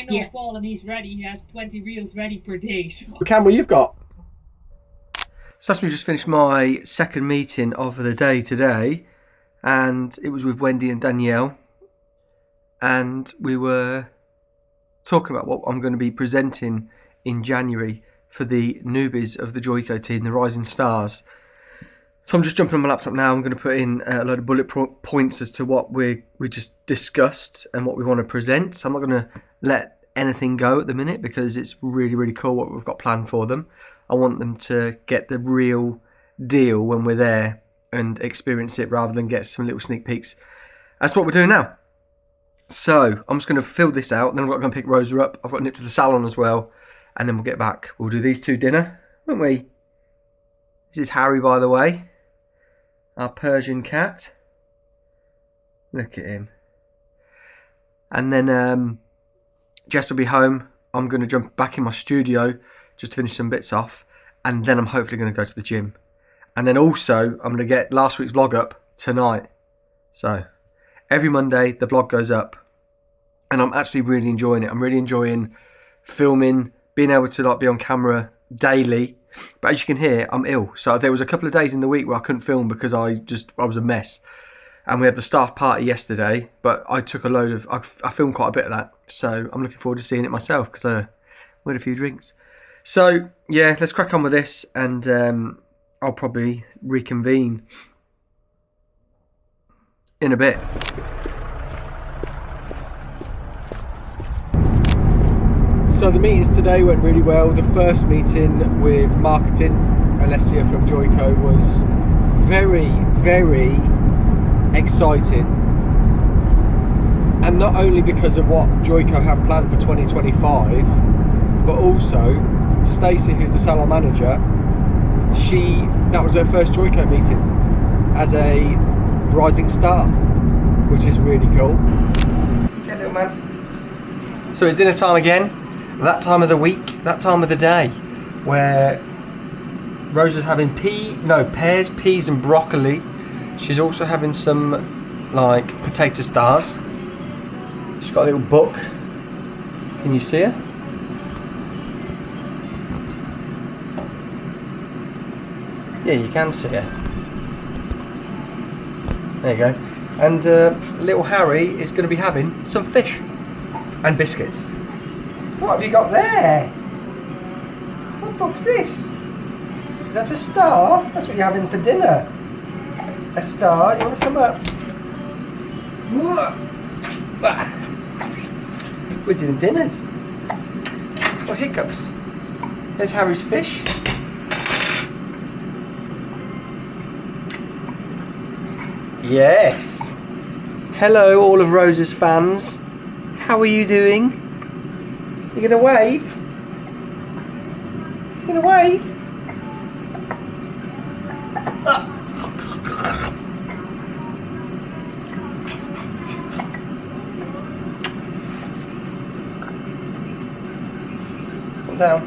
I know Paul and he's ready. He has 20 reels ready per day. So. The camera you've got. So that's me just finished my second meeting of the day today, and it was with Wendy and Danielle, and we were talking about what I'm going to be presenting in January for the newbies of the Joico team, the Rising Stars. So I'm just jumping on my laptop now. I'm going to put in a load of bullet points as to what we just discussed and what we want to present. So I'm not going to let anything go at the minute because it's really, really cool what we've got planned for them. I want them to get the real deal when we're there and experience it rather than get some little sneak peeks. That's what we're doing now. So I'm just going to fill this out. Then I'm going to pick Rosa up. I've got to nip to the salon as well. And then we'll get back. We'll do these two dinner, won't we? This is Harry, by the way. Our Persian cat. Look at him. And then Jess will be home. I'm going to jump back in my studio just to finish some bits off. And then I'm hopefully going to go to the gym. And then also, I'm going to get last week's vlog up tonight. So, every Monday, the vlog goes up. And I'm actually really enjoying it. I'm really enjoying filming, being able to be on camera daily. But as you can hear, I'm ill. So there was a couple of days in the week where I couldn't film because I was a mess. And we had the staff party yesterday, but I took I filmed quite a bit of that. So I'm looking forward to seeing it myself because we had a few drinks. So yeah, let's crack on with this, and I'll probably reconvene in a bit. So the meetings today went really well. The first meeting with marketing, Alessia from Joico, was very, very exciting. And not only because of what Joico have planned for 2025, but also Stacey, who's the salon manager, that was her first Joico meeting as a rising star, which is really cool. Okay, little man. So it's dinner time again. That time of the week, that time of the day, where Rosa's having pears, peas and broccoli. She's also having some potato stars. She's got a little book. Can you see her? Yeah, you can see her. There you go. And little Harry is going to be having some fish and biscuits. What have you got there? What book's this? Is that a star? That's what you're having for dinner. A star? You want to come up? We're doing dinners. What hiccups? There's Harry's fish. Yes. Hello, all of Rosa's fans. How are you doing? You gonna wave? You gonna wave? Come down.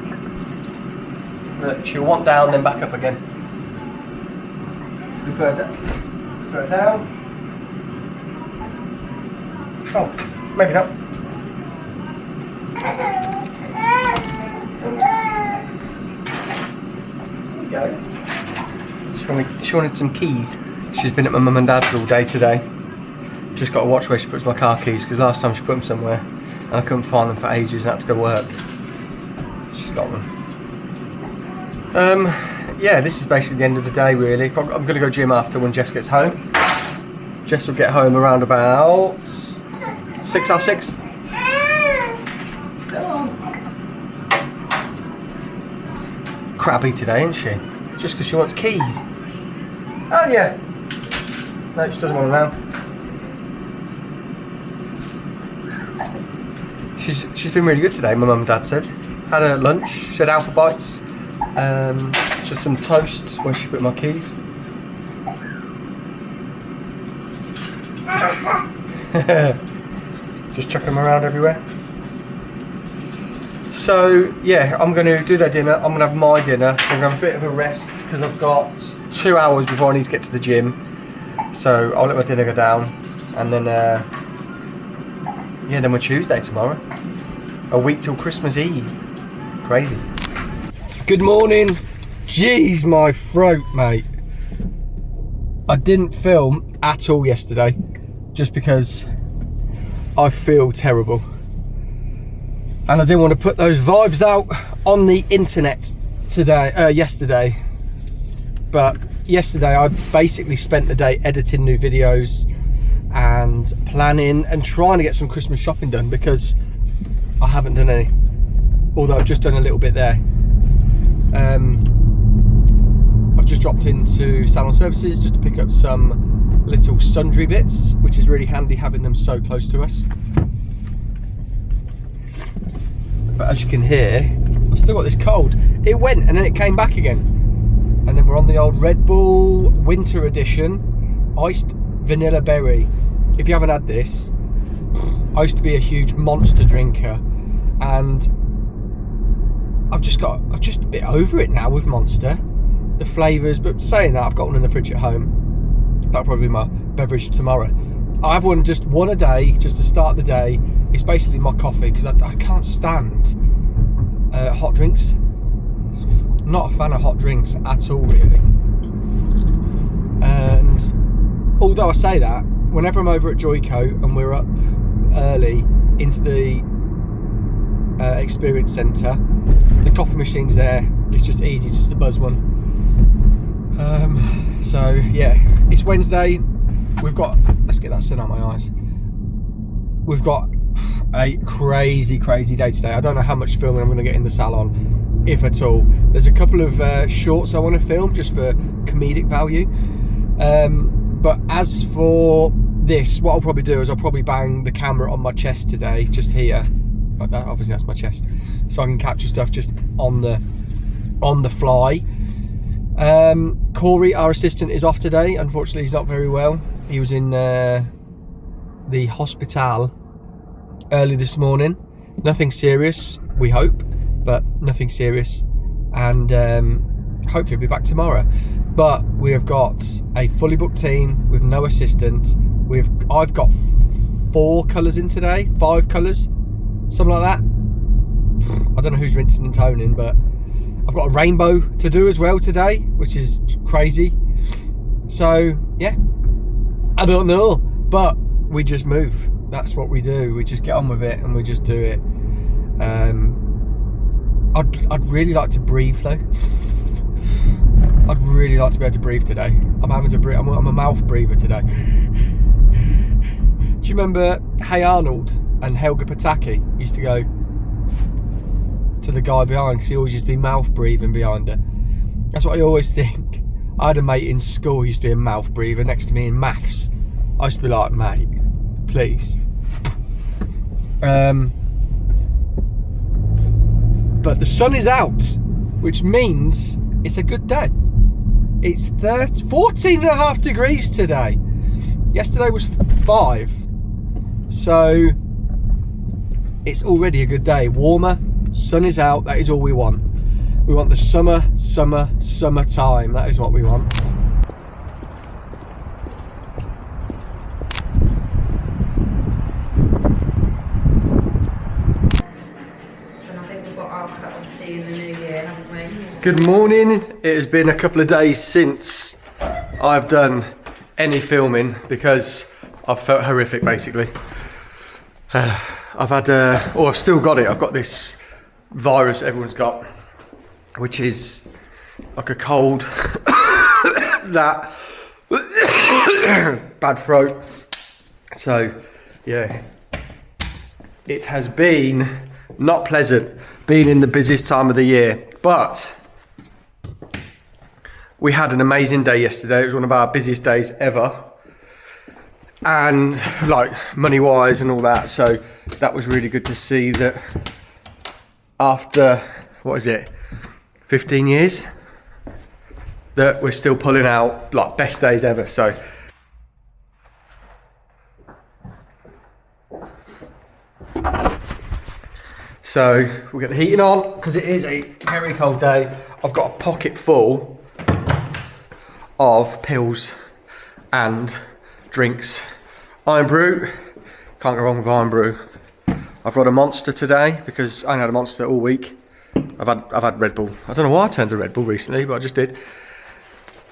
Look, she'll want down, then back up again. We put her down. Put her down. Oh, make it up. There you go. She wanted some keys. She's been at my mum and dad's all day today. Just got to watch where she puts my car keys because last time she put them somewhere and I couldn't find them for ages and I had to go work. She's got them. Yeah, this is basically the end of the day really. I'm going to go gym after when Jess gets home. Jess will get home around about 6:30. Crabby today, isn't she? Just because she wants keys. Oh yeah. No, she doesn't want them now. She's been really good today, my mum and dad said. Had a lunch, she had Alpha Bites, just some toast where she put my keys. Just chucking them around everywhere. So yeah, I'm going to do their dinner. I'm going to have my dinner. I'm going to have a bit of a rest because I've got 2 hours before I need to get to the gym. So I'll let my dinner go down, and then yeah, then we're Tuesday tomorrow. a week till Christmas Eve. Crazy. Good morning. Jeez, my throat, mate. I didn't film at all yesterday just because I feel terrible. And I didn't want to put those vibes out on the internet yesterday. But yesterday I basically spent the day editing new videos and planning and trying to get some Christmas shopping done because I haven't done any. Although I've just done a little bit there. I've just dropped into Salon Services just to pick up some little sundry bits, which is really handy having them so close to us. But as you can hear, I've still got this cold. It went and then it came back again. And then we're on the old Red Bull Winter Edition Iced Vanilla Berry. If you haven't had this, I used to be a huge Monster drinker, and I've just a bit over it now with Monster, the flavours. But saying that, I've got one in the fridge at home. That'll probably be my beverage tomorrow. I have just one a day, just to start the day. It's basically my coffee because I can't stand hot drinks. I'm not a fan of hot drinks at all, really. And although I say that, whenever I'm over at Joyco and we're up early into the experience centre, the coffee machine's there. It's just easy, just to buzz one. So yeah, it's Wednesday. We've got, let's get that sun out my eyes. We've got a crazy day today. I don't know how much filming I'm going to get in the salon, if at all. There's a couple of shorts I want to film just for comedic value. But as for this, what I'll probably do is I'll probably bang the camera on my chest today, just here. Like that, obviously that's my chest, so I can capture stuff just on the fly. Corey, our assistant, is off today. Unfortunately, he's not very well. He was in the hospital early this morning. Nothing serious, we hope, but nothing serious. And hopefully he'll be back tomorrow. But we have got a fully booked team with no assistant. I've got 4 colours in today, 5 colours, something like that. I don't know who's rinsing and toning, but I've got a rainbow to do as well today, which is crazy. So yeah, I don't know, but we just move. That's what we do. We just get on with it and we just do it. I'd really like to breathe though. I'd really like to be able to breathe today. I'm having to breathe. I'm a mouth breather today. Do you remember Hey Arnold and Helga Pataki used to go to the guy behind because he always used to be mouth breathing behind her? That's what I always think. I had a mate in school who used to be a mouth breather next to me in maths. I used to be like, mate, please. But the sun is out, which means it's a good day. It's 14.5 degrees today. Yesterday was 5. So it's already a good day. Warmer, sun is out, that is all we want. We want the summertime. That is what we want. Good morning. It has been a couple of days since I've done any filming because I've felt horrific basically. I've had, I've still got it. I've got this virus everyone's got, which is like a cold, that bad throat. So yeah, it has been not pleasant being in the busiest time of the year, but we had an amazing day yesterday. It was one of our busiest days ever, and like money wise and all that, so that was really good to see that after, what is it, 15 years, that we're still pulling out like best days ever. So we'll get the heating on because it is a very cold day. I've got a pocket full of pills and drinks. Iron Brew, can't go wrong with Iron Brew. I've got a Monster today because I ain't had a Monster all week. I've had Red Bull. I don't know why I turned to Red Bull recently, but I just did.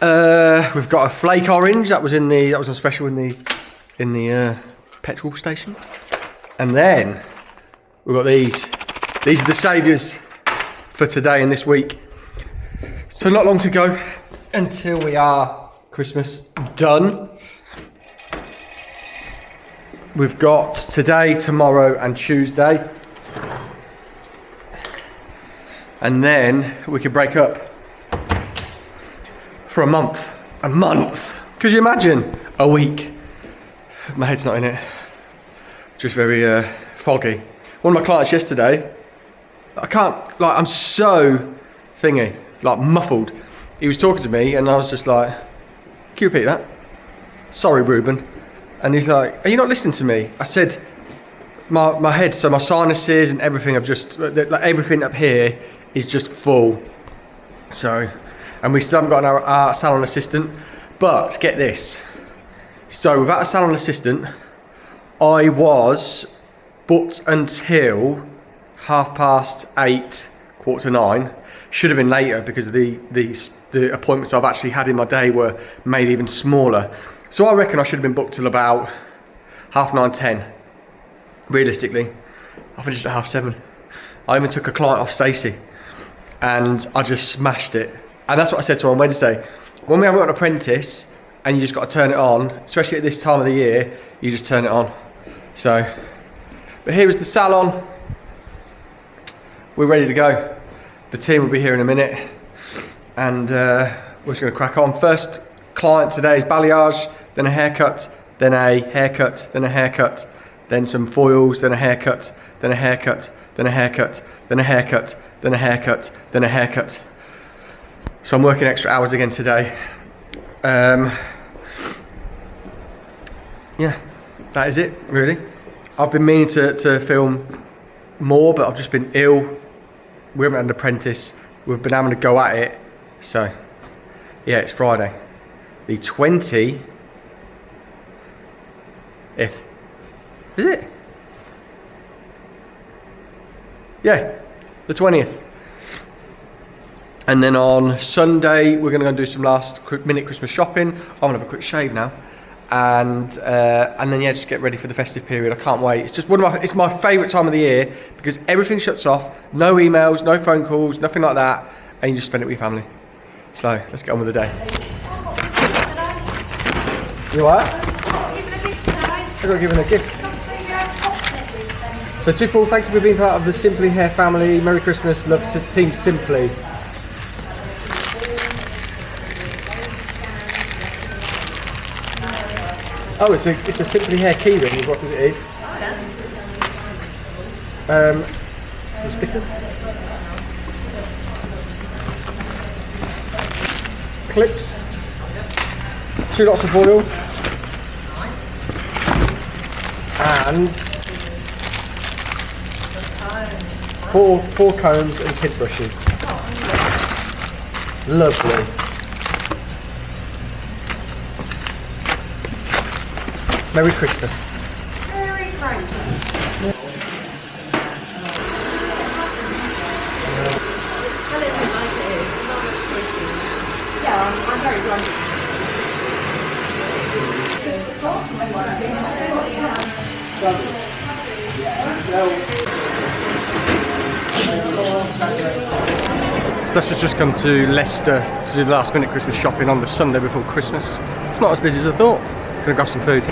We've got a flake orange that was on special in the petrol station, and then we've got these. These are the saviours for today and this week. So not long to go until we are Christmas done. We've got today, tomorrow, and Tuesday. And then we could break up for a month. A month! Could you imagine? A week. My head's not in it. Just very foggy. One of my clients yesterday, I'm so thingy, like muffled. He was talking to me and I was just like, can you repeat that? Sorry, Ruben. And he's like, are you not listening to me? I said, my head, so my sinuses and everything like everything up here is just full. So, and we still haven't got our salon assistant, but get this. So without a salon assistant, I was booked until 8:30, 8:45. Should have been later because the appointments I've actually had in my day were made even smaller. So I reckon I should have been booked till about 9:30, 10. Realistically, I finished at 7:30. I even took a client off Stacey and I just smashed it. And that's what I said to her on Wednesday. When we haven't got an apprentice and you just got to turn it on, especially at this time of the year, you just turn it on. So, but here is the salon. We're ready to go. The team will be here in a minute and we're just going to crack on. First client today is balayage, then a haircut, then a haircut, then a haircut, then some foils, then a haircut, then a haircut, then a haircut, then a haircut, then a haircut, then a haircut. So I'm working extra hours again today. Yeah, that is it really. I've been meaning to film more, but I've just been ill. We haven't had an apprentice. We've been having to go at it. So, yeah, it's Friday. The 20th. Is it? Yeah, the 20th. And then on Sunday, we're going to go and do some last minute Christmas shopping. I'm going to have a quick shave now. And then, yeah, just get ready for the festive period. I can't wait. It's just it's my favourite time of the year because everything shuts off. No emails, no phone calls, nothing like that. And you just spend it with your family. So, let's get on with the day. You what? I got given a gift. So to Paul, thank you for being part of the Simply Hair family. Merry Christmas, love to Team Simply. Oh, it's a Simply Hair key ring, is what it is. Some stickers. Clips. 2 lots of oil. And 4 combs and kid brushes. Lovely. Merry Christmas. Merry Christmas. Yeah, I'm very glad. Steph has just come to Leicester to do the last minute Christmas shopping on the Sunday before Christmas. It's not as busy as I thought. Gonna grab some food.